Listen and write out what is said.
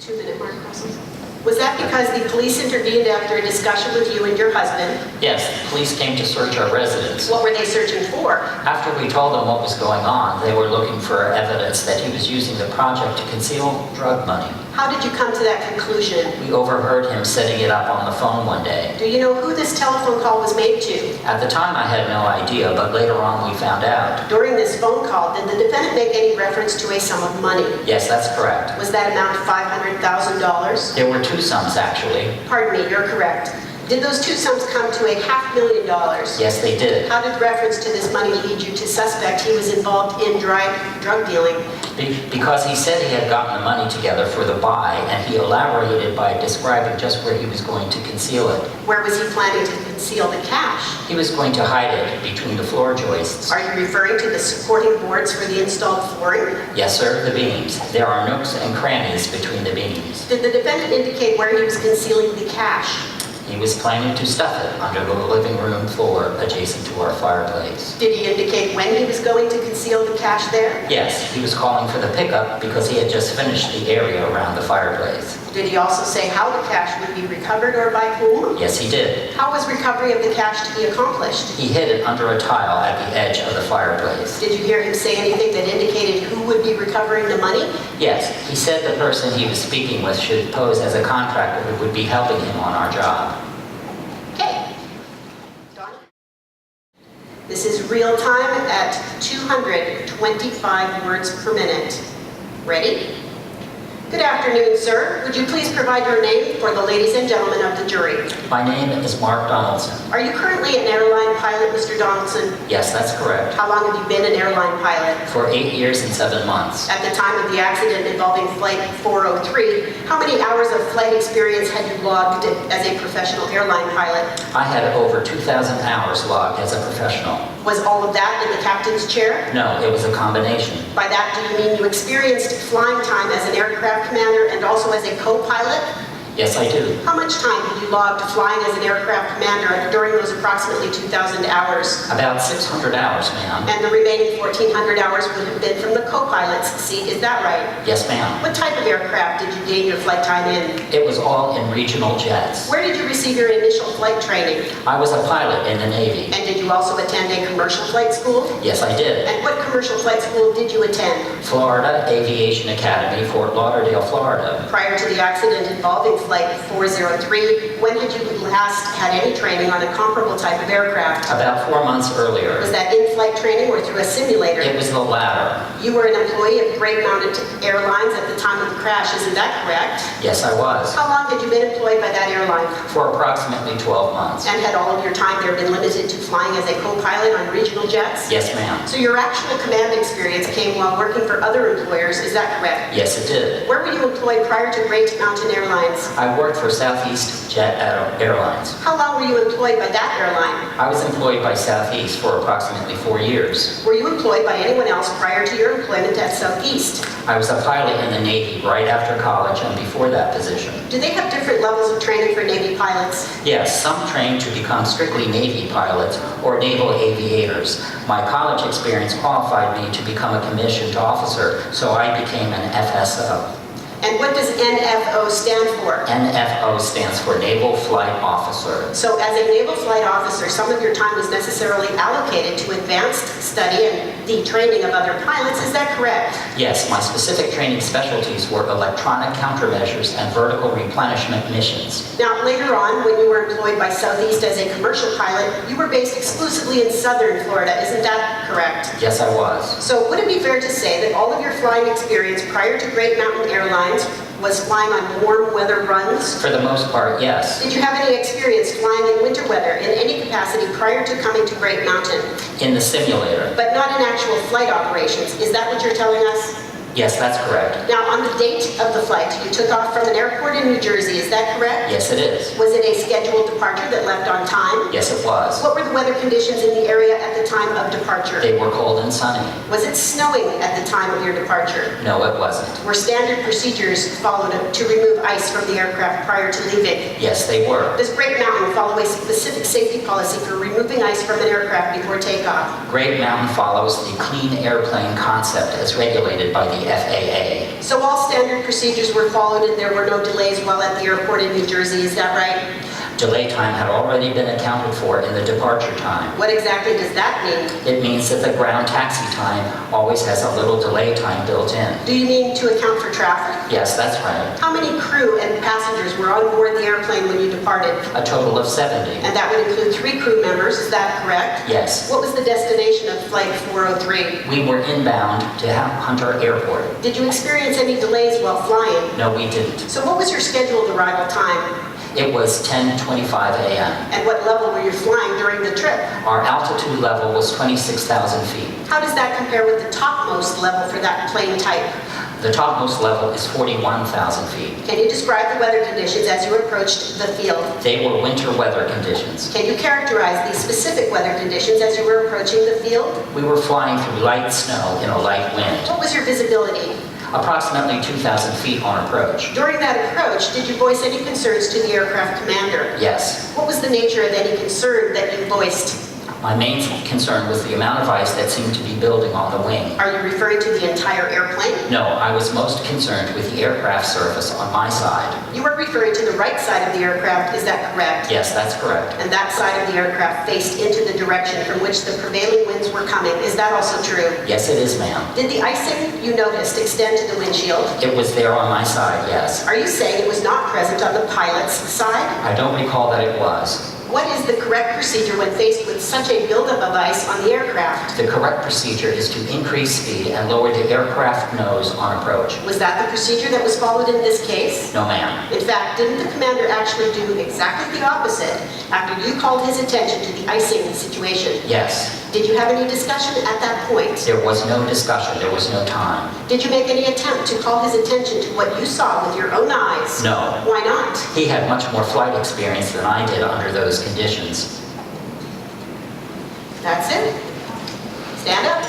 2-minute mark, Russell. Was that because the police intervened after a discussion with you and your husband? Yes, the police came to search our residence. What were they searching for? After we told them what was going on, they were looking for evidence that he was using the project to conceal drug money. How did you come to that conclusion? We overheard him setting it up on the phone one day. Do you know who this telephone call was made to? At the time, I had no idea, but later on we found out. During this phone call, did the defendant make any reference to a sum of money? Yes, that's correct. Was that amount $500,000? There were two sums, actually. Pardon me, you're correct. Did those two sums come to $500,000? Yes, they did. How did reference to this money lead you to suspect he was involved in drug dealing? Because he said he had gotten the money together for the buy, and he elaborated by describing just where he was going to conceal it. Where was he planning to conceal the cash? He was going to hide it between the floor joists. Are you referring to the supporting boards for the installed flooring? Yes, sir, the beams. There are nooks and crannies between the beams. Did the defendant indicate where he was concealing the cash? He was planning to stuff it under the living room floor adjacent to our fireplace. Did he indicate when he was going to conceal the cash there? Yes, he was calling for the pickup because he had just finished the area around the fireplace. Did he also say how the cash would be recovered or by whom? Yes, he did. How was recovery of the cash to be accomplished? He hid it under a tile at the edge of the fireplace. Did you hear him say anything that indicated who would be recovering the money? Yes, he said the person he was speaking with should pose as a contractor who would be helping him on our job. Okay. Donna? This is real time at 225 words per minute. Ready? Good afternoon, sir. Would you please provide your name for the ladies and gentlemen of the jury? My name is Mark Donaldson. Are you currently an airline pilot, Mr. Donaldson? Yes, that's correct. How long have you been an airline pilot? For 8 years and 7 months. At the time of the accident involving Flight 403, how many hours of flight experience had you logged as a professional airline pilot? I had over 2,000 hours logged as a professional. Was all of that in the captain's chair? No, it was a combination. By that, do you mean you experienced flying time as an aircraft commander and also as a co-pilot? Yes, I do. How much time did you log to flying as an aircraft commander during those approximately 2,000 hours? About 600 hours, ma'am. And the remaining 1,400 hours would have been from the co-pilot's seat, is that right? Yes, ma'am. What type of aircraft did you gain your flight time in? It was all in regional jets. Where did you receive your initial flight training? I was a pilot in the Navy. And did you also attend a commercial flight school? Yes, I did. And what commercial flight school did you attend? Florida Aviation Academy, Fort Lauderdale, Florida. Prior to the accident involving Flight 403, when had you last had any training on a comparable type of aircraft? About 4 months earlier. Was that in-flight training or through a simulator? It was the latter. You were an employee of Great Mountain Airlines at the time of the crash, isn't that correct? Yes, I was. How long had you been employed by that airline? For approximately 12 months. And had all of your time there been limited to flying as a co-pilot on regional jets? Yes, ma'am. So your actual command experience came while working for other employers, is that correct? Yes, it did. Where were you employed prior to Great Mountain Airlines? I worked for Southeast Jet Airlines. How long were you employed by that airline? I was employed by Southeast for approximately 4 years. Were you employed by anyone else prior to your employment at Southeast? I was a pilot in the Navy right after college and before that position. Do they have different levels of training for Navy pilots? Yes, some train to become strictly Navy pilots or naval aviators. My college experience qualified me to become a commissioned officer, so I became an FSO. And what does NFO stand for? NFO stands for Naval Flight Officer. So as a naval flight officer, some of your time was necessarily allocated to advanced study and the training of other pilots, is that correct? Yes, my specific training specialties were electronic countermeasures and vertical replenishment missions. Now, later on, when you were employed by Southeast as a commercial pilot, you were based exclusively in southern Florida, isn't that correct? Yes, I was. So would it be fair to say that all of your flying experience prior to Great Mountain Airlines was flying on warm weather runs? For the most part, yes. Did you have any experience flying in winter weather in any capacity prior to coming to Great Mountain? In the simulator. But not in actual flight operations. Is that what you're telling us? Yes, that's correct. Now, on the date of the flight, you took off from an airport in New Jersey, is that correct? Yes, it is. Was it a scheduled departure that left on time? Yes, it was. What were the weather conditions in the area at the time of departure? They were cold and sunny. Was it snowing at the time of your departure? No, it wasn't. Were standard procedures followed to remove ice from the aircraft prior to leaving? Yes, they were. Does Great Mountain follow a specific safety policy for removing ice from an aircraft before takeoff? Great Mountain follows the clean airplane concept as regulated by the the FAA. So all standard procedures were followed and there were no delays while at the airport in New Jersey, is that right? Delay time had already been accounted for in the departure time. What exactly does that mean? It means that the ground taxi time always has a little delay time built in. Do you mean to account for traffic? Yes, that's right. How many crew and passengers were on board the airplane when you departed? A total of 70. And that would include 3 crew members, is that correct? Yes. What was the destination of Flight 403? We were inbound to Hunter Airport. Did you experience any delays while flying? No, we didn't. So what was your scheduled arrival time? It was 10:25 a.m. And what level were you flying during the trip? Our altitude level was 26,000 feet. How does that compare with the topmost level for that plane type? The topmost level is 41,000 feet. Can you describe the weather conditions as you approached the field? They were winter weather conditions. Can you characterize these specific weather conditions as you were approaching the field? We were flying through light snow in a light wind, What was your visibility? approximately 2,000 feet on approach. During that approach, did you voice any concerns to the aircraft commander? Yes. What was the nature of any concern that you voiced? My main concern was the amount of ice that seemed to be building on the wing. Are you referring to the entire airplane? No, I was most concerned with the aircraft surface on my side. You were referring to the right side of the aircraft, is that correct? Yes, that's correct. And that side of the aircraft faced into the direction from which the prevailing winds were coming, is that also true? Yes, it is, ma'am. Did the icing you noticed extend to the windshield? It was there on my side, yes. Are you saying it was not present on the pilot's side? I don't recall that it was. What is the correct procedure when faced with such a buildup of ice on the aircraft? The correct procedure is to increase speed and lower the aircraft nose on approach. Was that the procedure that was followed in this case? No, ma'am. In fact, didn't the commander actually do exactly the opposite after you called his attention to the icing situation? Yes. Did you have any discussion at that point? There was no discussion. There was no time. Did you make any attempt to call his attention to what you saw with your own eyes? No. Why not? He had much more flight experience than I did under those conditions. That's it. Stand up.